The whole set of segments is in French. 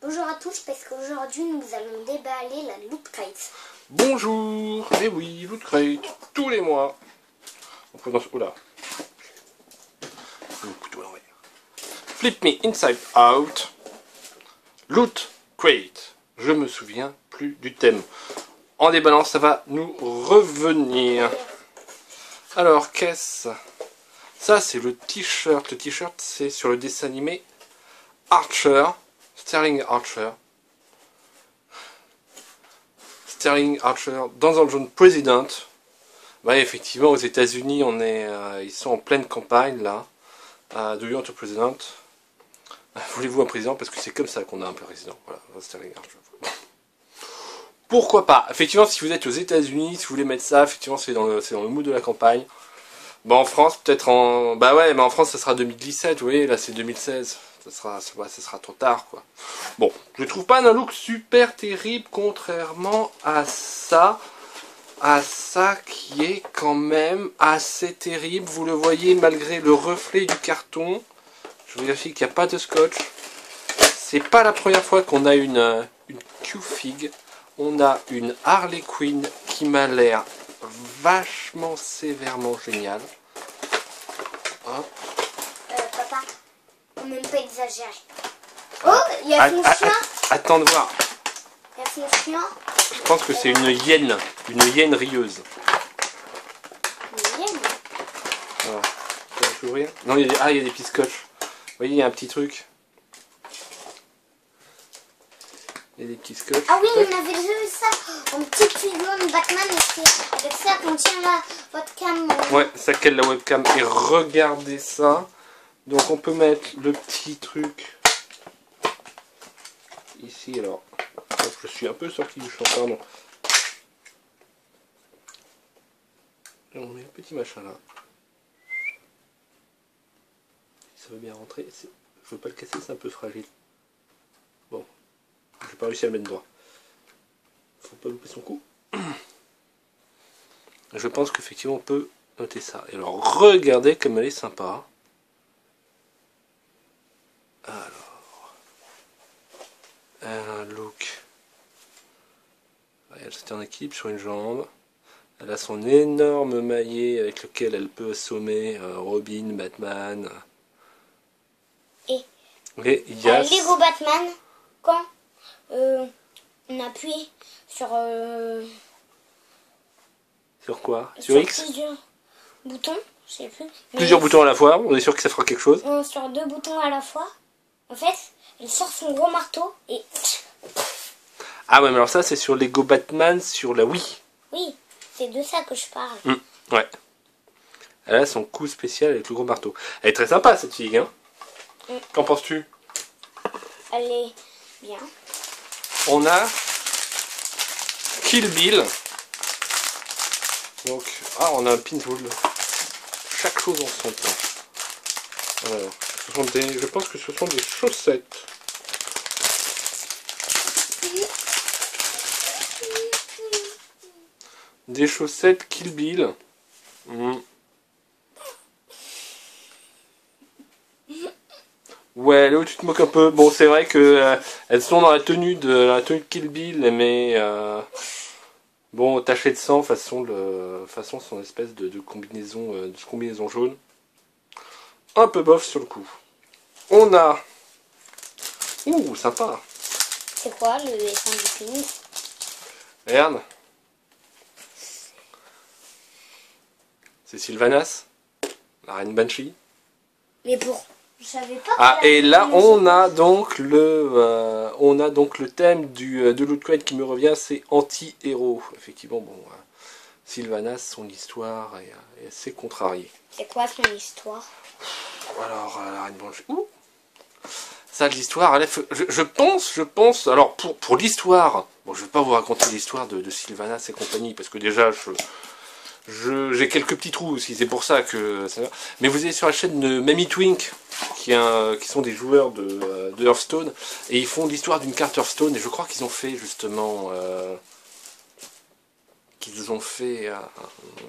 Bonjour à tous, parce qu'aujourd'hui nous allons déballer la Loot Crate. Bonjour. Eh oui, Loot Crate, tous les mois. On prononce... Oula. Le couteau à l'envers. Flip me inside out. Loot Crate. Je me souviens plus du thème. En déballant, ça va nous revenir. Alors, qu'est-ce? Ça, c'est le t-shirt. Le t-shirt, c'est sur le dessin animé Archer. Sterling Archer. Sterling Archer dans un jaune President. Ouais, effectivement, aux États-Unis, on est, ils sont en pleine campagne là. Do you want a president? Voulez-vous un président? Parce que c'est comme ça qu'on a un président. Voilà, Sterling Archer. Pourquoi pas? Effectivement, si vous êtes aux États-Unis, si vous voulez mettre ça, effectivement, c'est dans le mood de la campagne. Bah en France, peut-être en... Bah ouais, mais en France, ça sera 2017, vous voyez, là c'est 2016. Ça sera trop tard, quoi. Bon, je trouve pas un look super terrible, contrairement à ça. À ça qui est quand même assez terrible. Vous le voyez, malgré le reflet du carton. Je vérifie qu'il n'y a pas de scotch. C'est pas la première fois qu'on a une Q-Fig. On a une Harley Quinn qui m'a l'air vachement sévèrement géniale. Hop. Papa, on ne même pas exagérer. Oh, il y a son chien. Attends de voir. Il y a son chien. Je pense que c'est une hyène rieuse. Une hyène. Alors, je vais ouvrir. Non, il y a des petits scotch. Vous voyez, il y a un petit truc. Il y a des petits scotch. Ah oui, on avait vu ça en petite figurine Batman, et c'est avec ça qu'on tient la webcam. Ouais, ça cale la webcam. Et regardez ça. Donc on peut mettre le petit truc ici. Alors, je suis un peu sorti du champ, pardon. Et on met le petit machin là. Ça veut bien rentrer. Je veux pas le casser, c'est un peu fragile. Bon, j'ai pas réussi à le mettre droit. Faut pas louper son coup. Je pense qu'effectivement on peut noter ça. Et alors regardez comme elle est sympa. Alors, un look. Elle est en équipe sur une jambe. Elle a son énorme maillet avec lequel elle peut assommer Robin, Batman. Et il y a Lego Batman, quand on appuie sur quoi? Sur X? plusieurs boutons, je sais plus. Plusieurs boutons à la fois, on est sûr que ça fera quelque chose. Non, sur deux boutons à la fois. En fait, elle sort son gros marteau et... Ah ouais, mais alors ça c'est sur Lego Batman sur la Wii. Oui, c'est de ça que je parle. Ouais. Elle a son coup spécial avec le gros marteau. Elle est très sympa cette fille, hein. Qu'en penses-tu? Elle est bien. On a Kill Bill. Donc, on a un pinball. Chaque chose en son temps. Alors, je pense que ce sont des chaussettes. Des chaussettes Kill Bill. Ouais, là où tu te moques un peu. Bon, c'est vrai que elles sont dans la tenue de Kill Bill, mais bon, tachées de sang façon son espèce de combinaison jaune. Un peu bof sur le coup. On a... Ouh, sympa. C'est quoi le dessin du pénis? Regarde. C'est Sylvanas, la reine Banshee. Mais pour... Je savais pas. Ah, et là on a donc le thème de Loot Crate qui me revient, c'est anti-héros. Effectivement, bon, Sylvanas, son histoire est assez contrariée. C'est quoi son histoire? Alors, la reine Banshee. Ouh. Ça, l'histoire, je pense, alors pour l'histoire, bon, je vais pas vous raconter l'histoire de Sylvanas et compagnie, parce que déjà, j'ai quelques petits trous aussi, c'est pour ça que ça va. Mais vous allez sur la chaîne de Mamie Twink, qui sont des joueurs de Hearthstone, et ils font l'histoire d'une carte Hearthstone, et je crois qu'ils ont fait justement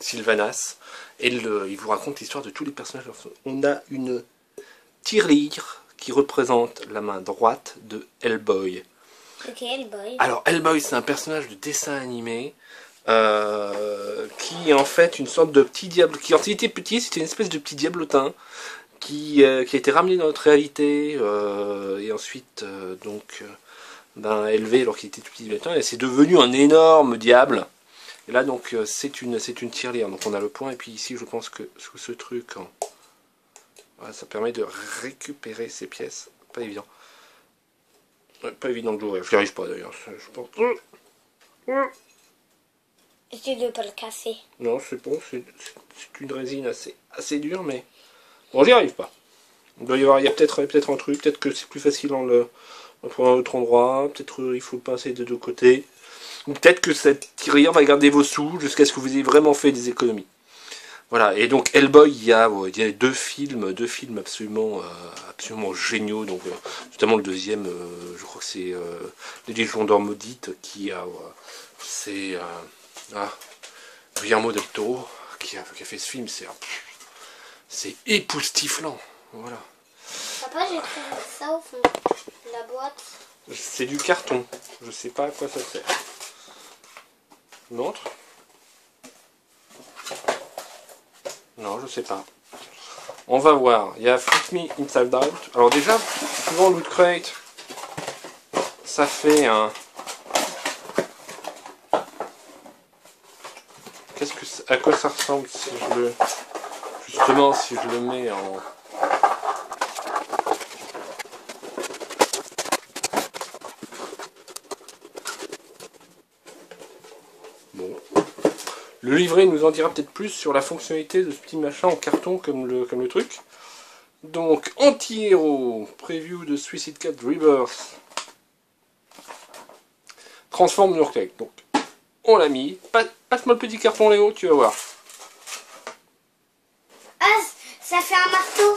Sylvanas, et ils vous racontent l'histoire de tous les personnages Hearthstone. On a une tirelire qui représente la main droite de Hellboy. Ok, Hellboy. Alors Hellboy, c'est un personnage de dessin animé qui est en fait une sorte de petit diable, qui quand il était petit c'était une espèce de petit diablotin qui a été ramené dans notre réalité et ensuite élevé alors qu'il était tout petit diablotin, et c'est devenu un énorme diable. Et là donc c'est une tirelire, donc on a le point, et puis ici je pense que sous ce truc, voilà, ça permet de récupérer ces pièces. Pas évident. Ouais, pas évident de l'ouvrir, je n'y arrive pas d'ailleurs, je pense. Essaye de pas le casser. Non, c'est bon, c'est une résine assez dure, mais bon, j'y arrive pas. Il doit y avoir, il y a peut-être un truc, peut-être que c'est plus facile en le prenant à un autre endroit, peut-être il faut le pincer des deux côtés, ou peut-être que cette tirelire va garder vos sous jusqu'à ce que vous ayez vraiment fait des économies. Voilà, et donc Hellboy, il y a deux films absolument géniaux, donc notamment le deuxième, je crois que c'est Les Légions d'Or Maudite, qui a Guillermo del Toro qui a fait ce film, c'est époustouflant, voilà. Papa, j'ai trouvé ça au fond de la boîte. C'est du carton, je sais pas à quoi ça sert. Montre. Non, je sais pas. On va voir. Il y a Freak Me Inside Out. Alors déjà, souvent Loot Crate, ça fait un... À quoi ça ressemble si je le... Justement, si je le mets en... Bon. Le livret nous en dira peut-être plus sur la fonctionnalité de ce petit machin en carton comme le truc. Donc, anti-héros, preview de Suicide Cat Rebirth. Transforme Nurkek. Donc, on l'a mis. Passe-moi le petit carton, Léo, tu vas voir. Ah, ça fait un marteau.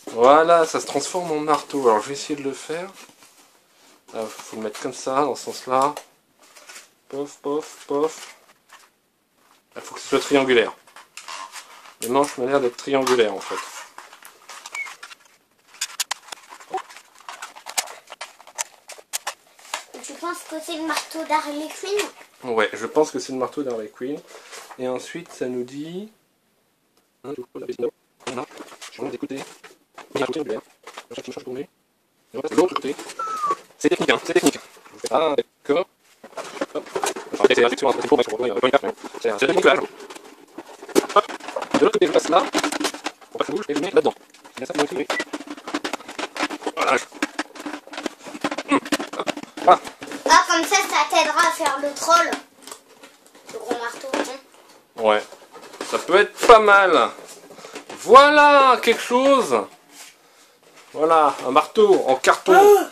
Voilà, ça se transforme en marteau. Alors, je vais essayer de le faire. Il faut le mettre comme ça, dans ce sens-là. Pof, pof, pof. Il faut que ce soit triangulaire. Les manches m'ont l'air d'être triangulaires en fait. Tu penses que c'est le marteau d'Harley Quinn? Ouais, je pense que c'est le marteau d'Harley Quinn. Et ensuite, ça nous dit... De l'autre côté. C'est technique, hein, c'est technique. Ah, d'accord. C'est technique de l'autre côté, je passe là. Pour pas que ça bouge, et je mets là-dedans. Et là, ça me voilà. Voilà. Ah, comme ça t'aidera à faire le troll. Le gros marteau, hein. Ouais. Ça peut être pas mal. Voilà, quelque chose. Voilà, un marteau en carton.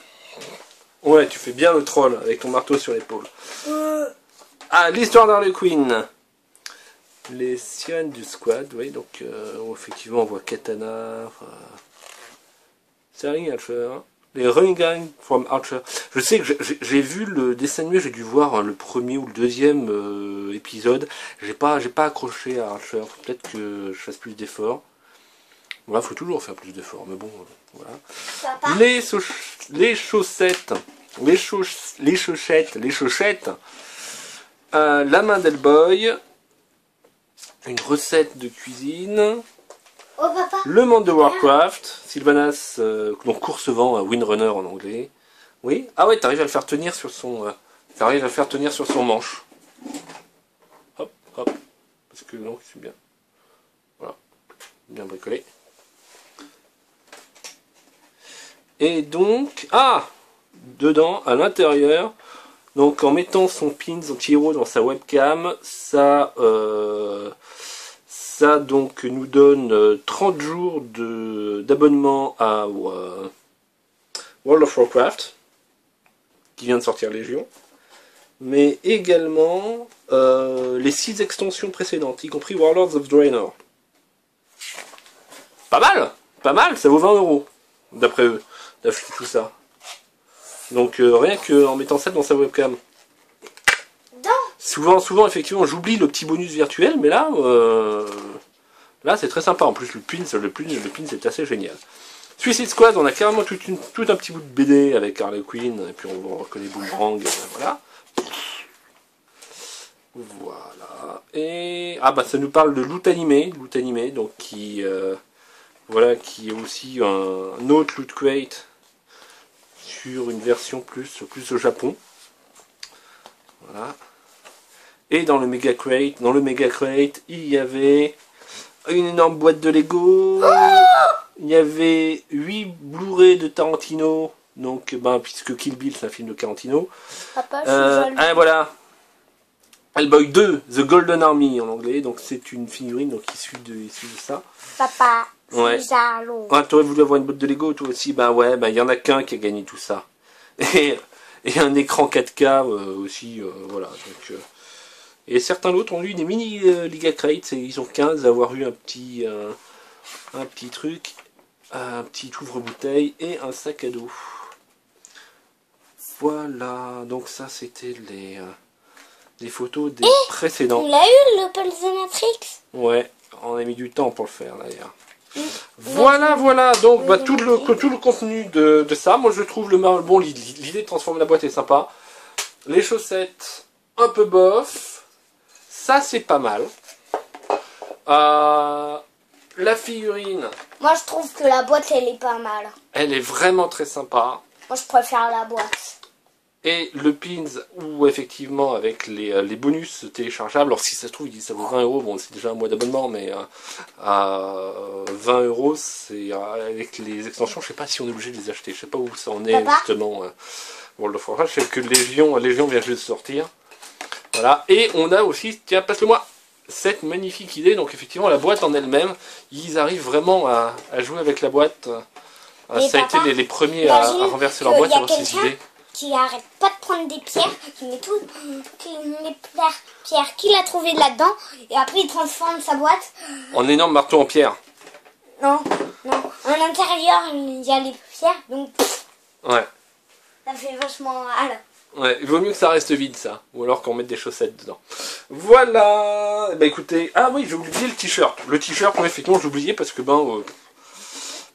Ouais, tu fais bien le troll avec ton marteau sur l'épaule. Ah, l'histoire d'Harley Quinn. Les sirènes du squad, oui, donc effectivement on voit Katana, Sterling Archer, les Running Gang from Archer. Je sais que j'ai vu le dessin animé, j'ai dû voir le premier ou le deuxième épisode. J'ai pas accroché à Archer, peut-être que je fasse plus d'efforts. Voilà, faut toujours faire plus d'efforts, mais bon, voilà. Papa. Les chaussettes, la main d'Hellboy. Une recette de cuisine. Oh papa. Le monde de Warcraft. Sylvanas, donc course-vent, Windrunner en anglais. Oui. Ah ouais, t'arrives à le faire tenir sur son. T'arrives à le faire tenir sur son manche. Hop, hop. Parce que non, c'est bien. Voilà. Bien bricolé. Et donc. Ah, dedans, à l'intérieur. Donc en mettant son pins anti-héros dans sa webcam, ça donc nous donne 30 jours d'abonnement à World of Warcraft, qui vient de sortir Légion, mais également les 6 extensions précédentes, y compris Warlords of Draenor. Pas mal, ça vaut 20 €, d'après eux, d'acheter tout ça. Donc rien qu'en mettant ça dans sa webcam. Souvent effectivement j'oublie le petit bonus virtuel, mais là c'est très sympa. En plus le pin c'est assez génial. Suicide Squad, on a carrément tout un petit bout de BD avec Harley Quinn, et puis on reconnaît Boomerang, voilà. Voilà. Et ah bah ça nous parle de Loot Animé, donc qui voilà, qui est aussi un autre Loot Crate sur une version plus au Japon. Voilà. Et dans le Mega Crate, il y avait une énorme boîte de Lego. Il y avait 8 Blu-ray de Tarantino. Donc, ben, puisque Kill Bill, c'est un film de Tarantino. Papa, je suis voilà. Hellboy 2, The Golden Army en anglais. Donc, c'est une figurine donc, issue de ça. Papa, ouais. c'est jaloux. Ah, t'aurais voulu avoir une boîte de Lego, toi aussi? Ben ouais, ben, il y en a qu'un qui a gagné tout ça. Et un écran 4K aussi, voilà. Donc, et certains autres ont eu des mini Liga Crates et ils ont 15 à avoir eu un petit truc, un petit ouvre-bouteille et un sac à dos. Voilà, donc ça c'était les photos des précédents. Tu l'as eu le Pulse Matrix? Ouais, on a mis du temps pour le faire d'ailleurs. Voilà, donc bah, tout le contenu de ça, moi je trouve bon, l'idée de transformer la boîte est sympa. Les chaussettes, un peu bof, ça c'est pas mal. La figurine. Moi je trouve que la boîte elle est pas mal. Elle est vraiment très sympa. Moi je préfère la boîte. Et le pins, où effectivement avec les bonus téléchargeables, alors si ça se trouve, il dit ça vaut 20 €, bon c'est déjà un mois d'abonnement, mais à 20 €, c'est avec les extensions, je sais pas si on est obligé de les acheter, je sais pas où ça en est justement. World of Warcraft, je sais que Légion vient juste de sortir. Voilà, et on a aussi, tiens, passe-le-moi, cette magnifique idée, donc effectivement la boîte en elle-même, ils arrivent vraiment à jouer avec la boîte. Ça a été les premiers à renverser leur boîte sur ces idées. Qui arrête pas de prendre des pierres, qui met toutes les pierres qu'il a trouvées là-dedans, et après il transforme sa boîte en énorme marteau en pierre. Non, en intérieur il y a les pierres, donc ouais. Ça fait vachement mal. Ouais, il vaut mieux que ça reste vide ça, ou alors qu'on mette des chaussettes dedans. Voilà, bah écoutez, ah oui j'ai oublié le t-shirt. Le t-shirt, moi effectivement j'ai oublié parce que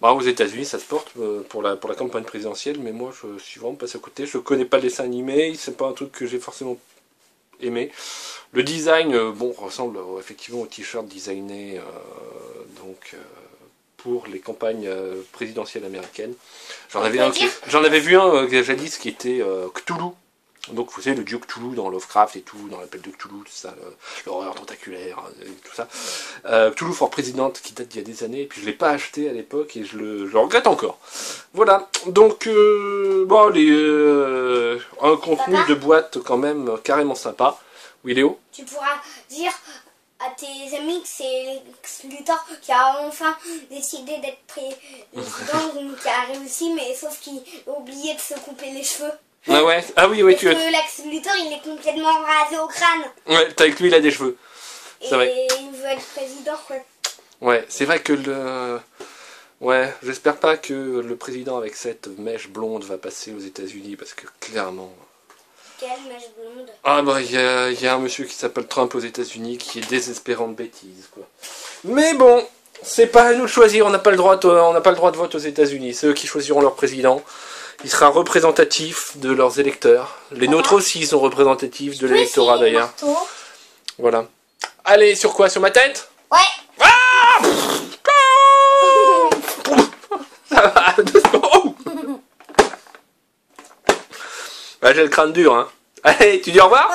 aux États-Unis ça se porte pour la campagne présidentielle, mais moi je suis vraiment passé à côté. Je connais pas le dessin animé, c'est pas un truc que j'ai forcément aimé. Le design, ressemble effectivement au t-shirt designé pour les campagnes présidentielles américaines. J'en avais vu un jadis qui était Cthulhu. Donc vous savez le dieu Cthulhu dans Lovecraft et tout, dans l'appel de Cthulhu, tout ça, l'horreur tentaculaire, tout ça. Cthulhu for President qui date d'il y a des années, et puis je l'ai pas acheté à l'époque et je le regrette encore. Voilà, donc un contenu de boîte quand même carrément sympa. Oui Léo? Tu pourras dire à tes amis que c'est Lex Luthor qui a enfin décidé d'être président, qui a réussi, mais sauf qu'il a oublié de se couper les cheveux. Ah ouais, tu Parce que Lex Luthor il est complètement rasé au crâne. Ouais, avec lui il a des cheveux. C'est vrai. Et il veut être président quoi. Ouais, c'est vrai que ouais, j'espère pas que le président avec cette mèche blonde va passer aux États-Unis parce que clairement. Quelle mèche blonde? Ah bah il y a un monsieur qui s'appelle Trump aux États-Unis qui est désespérant de bêtises quoi. Mais bon, c'est pas à nous de choisir, on n'a pas le droit de vote aux États-Unis, c'est eux qui choisiront leur président. Il sera représentatif de leurs électeurs. Les nôtres aussi ils sont représentatifs de l'électorat d'ailleurs. Voilà. Allez, sur quoi? Sur ma tête? Ouais. Ah ça va, doucement. Ah, j'ai le crâne dur, hein. Allez, tu dis au revoir?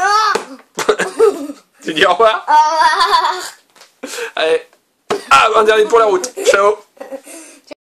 Tu dis au revoir? Au revoir. Allez. Ah, un dernier pour la route. Ciao.